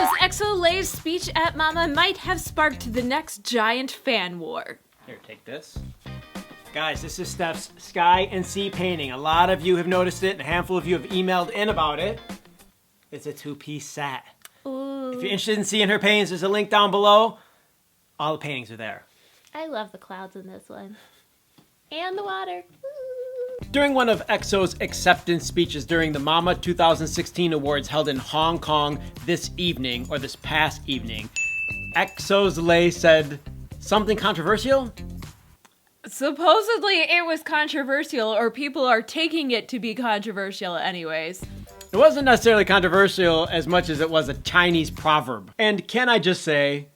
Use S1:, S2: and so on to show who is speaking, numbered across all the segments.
S1: says EXO-Lay's speech at Mama might have sparked the next giant fan war.
S2: Here, take this. Guys, this is Steph's Sky and Sea painting. A lot of you have noticed it, and a handful of you have emailed in about it. It's a two-piece set.
S1: Ooh.
S2: If you're interested in seeing her paintings, there's a link down below. All the paintings are there.
S1: I love the clouds in this one. And the water.
S2: During one of EXO's acceptance speeches during the Mama 2016 Awards held in Hong Kong this past evening, EXO's Lay said something controversial?
S1: Supposedly it was controversial, or people are taking it to be controversial anyways.
S2: It wasn't necessarily controversial as much as it was a Chinese proverb. And can I just say,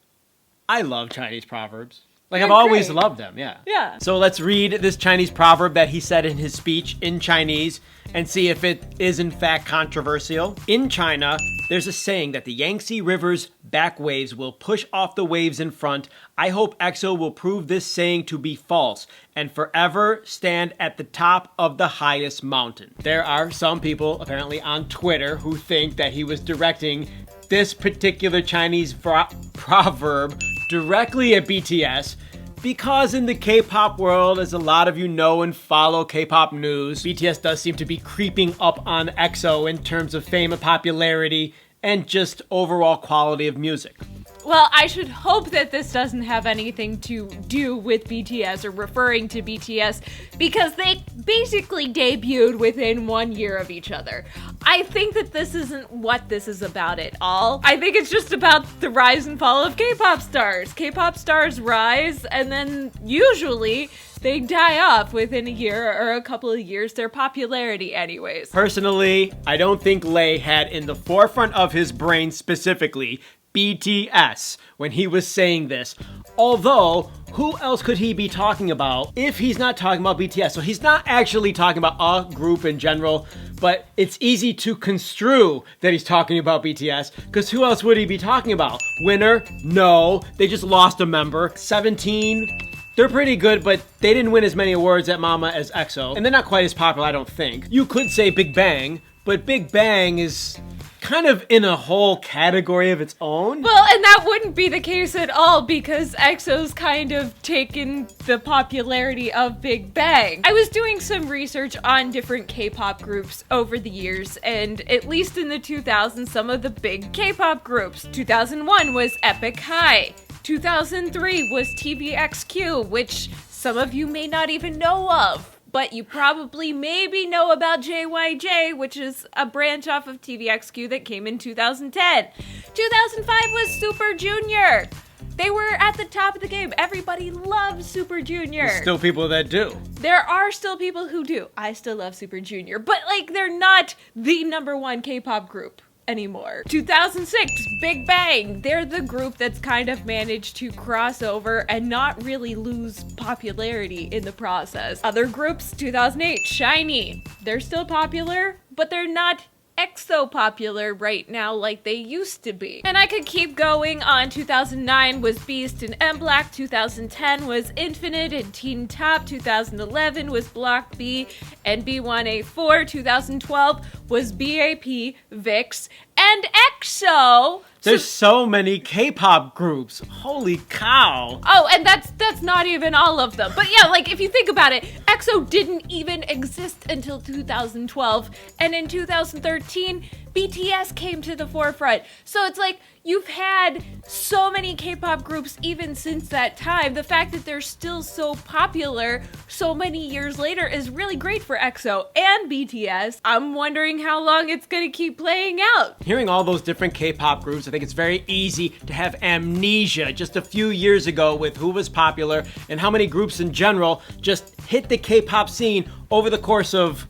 S2: I love Chinese proverbs. Like, I've always loved them, yeah.
S1: Yeah.
S2: So let's read this Chinese proverb that he said in his speech in Chinese and see if it is in fact controversial. In China, there's a saying that the Yangtze River's back waves will push off the waves in front. I hope EXO will prove this saying to be false and forever stand at the top of the highest mountain. There are some people, apparently on Twitter, who think that he was directing this particular Chinese proverb directly at BTS, because in the K-pop world, as a lot of you know and follow K-pop news, BTS does seem to be creeping up on EXO in terms of fame and popularity and just overall quality of music.
S1: Well, I should hope that this doesn't have anything to do with BTS or referring to BTS, because they basically debuted within 1 year of each other. I think that this isn't what this is about at all. I think it's just about the rise and fall of K-pop stars. K-pop stars rise, and then usually they die off within a year or a couple of years, their popularity anyways.
S2: Personally, I don't think Lay had in the forefront of his brain specifically BTS when he was saying this. Although, who else could he be talking about if he's not talking about BTS? So he's not actually talking about a group in general, but it's easy to construe that he's talking about BTS, because who else would he be talking about? Winner? No. They just lost a member. 17? They're pretty good, but they didn't win as many awards at Mama as EXO, and they're not quite as popular, I don't think. You could say Big Bang, but Big Bang is kind of in a whole category of its own.
S1: Well, and that wouldn't be the case at all, because EXO's kind of taken the popularity of Big Bang. I was doing some research on different K-pop groups over the years, and at least in the 2000s, some of the big K-pop groups. 2001 was Epic High. 2003 was TVXQ, which some of you may not even know of. But you probably maybe know about JYJ, which is a branch off of TVXQ that came in 2010. 2005 was Super Junior. They were at the top of the game. Everybody loves Super Junior.
S2: There's still people that do.
S1: There are still people who do. I still love Super Junior. But, like, they're not the #1 K-pop group anymore. 2006, Big Bang. They're the group that's kind of managed to cross over and not really lose popularity in the process. Other groups, 2008, SHINee. They're still popular, but they're not EXO popular right now like they used to be. And I could keep going on. 2009 was Beast and M-Black. 2010 was Infinite and Teen Top. 2011 was Block B and B1A4. 2012 was BAP, VIX, and EXO.
S2: There's so many K-pop groups. Holy cow.
S1: Oh, and that's not even all of them. But yeah, like, if you think about it, EXO didn't even exist until 2012. And in 2013, BTS came to the forefront. So it's like, you've had so many K-pop groups even since that time. The fact that they're still so popular so many years later is really great for EXO and BTS. I'm wondering how long it's gonna keep playing out.
S2: Hearing all those different K-pop groups, I think it's very easy to have amnesia just a few years ago with who was popular and how many groups in general just hit the K-pop scene over the course of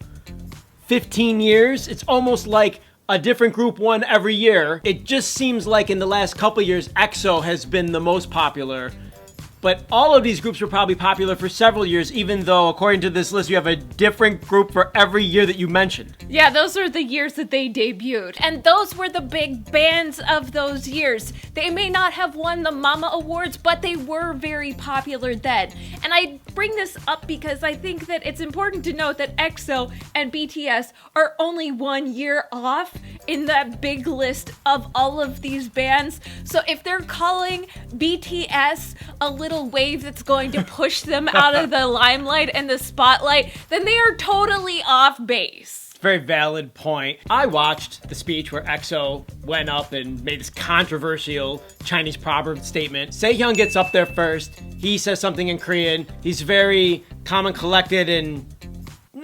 S2: 15 years. It's almost like a different group won every year. It just seems like in the last couple years, EXO has been the most popular. But all of these groups were probably popular for several years, even though, according to this list, you have a different group for every year that you mentioned.
S1: Yeah, those are the years that they debuted. And those were the big bands of those years. They may not have won the Mama Awards, but they were very popular then. And I bring this up because I think that it's important to note that EXO and BTS are only 1 year off in that big list of all of these bands. So if they're calling BTS a little wave that's going to push them out of the limelight and the spotlight, then they are totally off base.
S2: Very valid point. I watched the speech where EXO went up and made this controversial Chinese proverb statement. Sehyeon gets up there first. He says something in Korean. He's very calm and collected and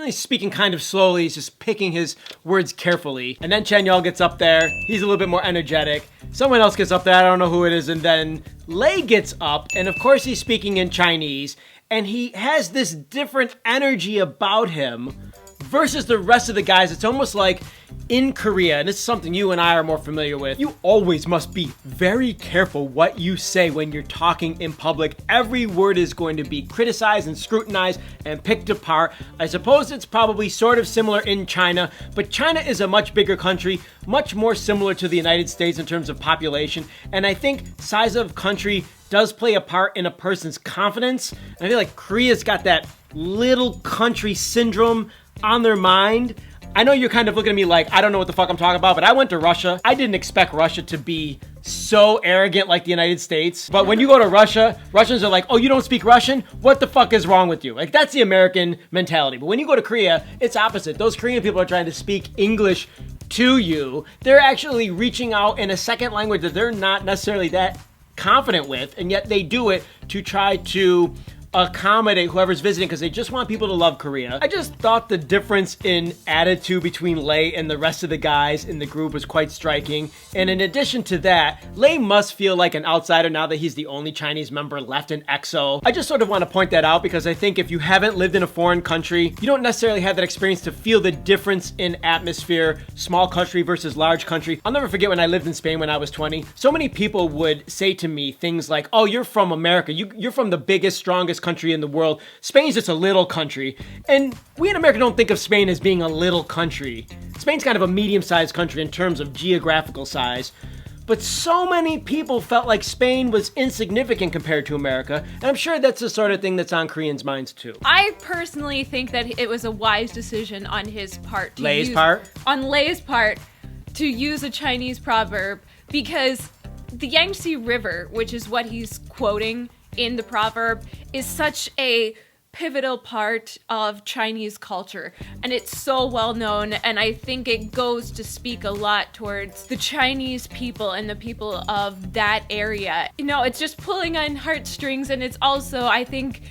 S2: he's speaking kind of slowly. He's just picking his words carefully. And then Chanyeol gets up there. He's a little bit more energetic. Someone else gets up there. I don't know who it is. And then Lay gets up. And of course he's speaking in Chinese. And he has this different energy about him versus the rest of the guys. It's almost like in Korea, and this is something you and I are more familiar with, you always must be very careful what you say when you're talking in public. Every word is going to be criticized and scrutinized and picked apart. I suppose it's probably sort of similar in China, but China is a much bigger country, much more similar to the United States in terms of population, and I think size of country does play a part in a person's confidence. And I feel like Korea's got that little country syndrome on their mind. I know you're kind of looking at me like, I don't know what the fuck I'm talking about, but I went to Russia. I didn't expect Russia to be so arrogant like the United States. But when you go to Russia, Russians are like, oh, you don't speak Russian? What the fuck is wrong with you? Like, that's the American mentality. But when you go to Korea, it's opposite. Those Korean people are trying to speak English to you. They're actually reaching out in a second language that they're not necessarily that confident with, and yet they do it to try to accommodate whoever's visiting because they just want people to love Korea. I just thought the difference in attitude between Lay and the rest of the guys in the group was quite striking. And in addition to that, Lay must feel like an outsider now that he's the only Chinese member left in EXO. I just sort of want to point that out because I think if you haven't lived in a foreign country, you don't necessarily have that experience to feel the difference in atmosphere, small country versus large country. I'll never forget when I lived in Spain when I was 20. So many people would say to me things like, oh, you're from America. You're from the biggest, strongest country in the world. Spain's just a little country. And we in America don't think of Spain as being a little country. Spain's kind of a medium-sized country in terms of geographical size. But so many people felt like Spain was insignificant compared to America. And I'm sure that's the sort of thing that's on Koreans' minds too.
S1: I personally think that it was a wise decision on his part. On Lay's part, to use a Chinese proverb, because the Yangtze River, which is what he's quoting in the proverb, is such a pivotal part of Chinese culture, and it's so well known, and I think it goes to speak a lot towards the Chinese people and the people of that area. You know, it's just pulling on heartstrings, and it's also, I think,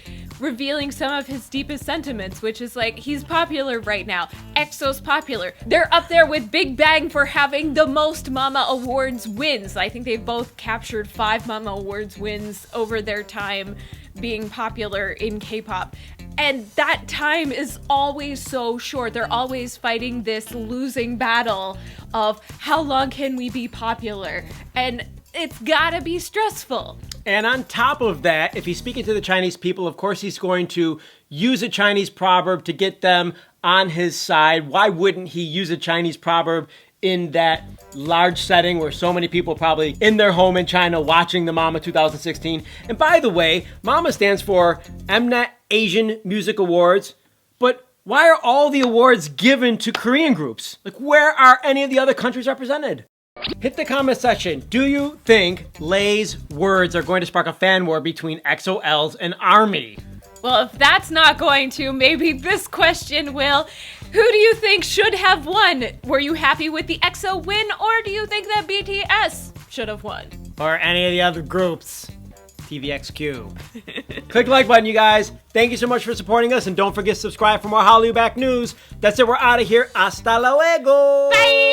S1: revealing some of his deepest sentiments, which is like, he's popular right now. EXO's popular. They're up there with Big Bang for having the most Mama Awards wins. I think they've both captured 5 Mama Awards wins over their time being popular in K-pop. And that time is always so short. They're always fighting this losing battle of how long can we be popular? And it's gotta be stressful.
S2: And on top of that, if he's speaking to the Chinese people, of course he's going to use a Chinese proverb to get them on his side. Why wouldn't he use a Chinese proverb in that large setting where so many people probably in their home in China watching the Mama 2016? And by the way, Mama stands for Mnet Asian Music Awards, but why are all the awards given to Korean groups? Like, where are any of the other countries represented? Hit the comment section. Do you think Lay's words are going to spark a fan war between EXO-Ls and ARMY?
S1: Well, if that's not going to, maybe this question will. Who do you think should have won? Were you happy with the EXO win, or do you think that BTS should have won?
S2: Or any of the other groups? TVXQ. Click the like button, you guys. Thank you so much for supporting us, and don't forget to subscribe for more Hallyu Back news. That's it. We're out of here. Hasta luego.
S1: Bye.